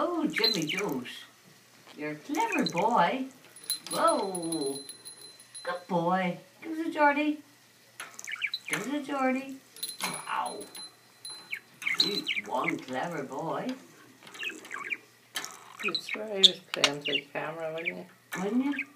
Oh, Jimmy Jones. You're a clever boy. Whoa. Good boy. Give us a Geordie. Give us a Geordie. Wow. You one clever boy. You'd swear he was playing to the camera, wouldn't you? Wouldn't you?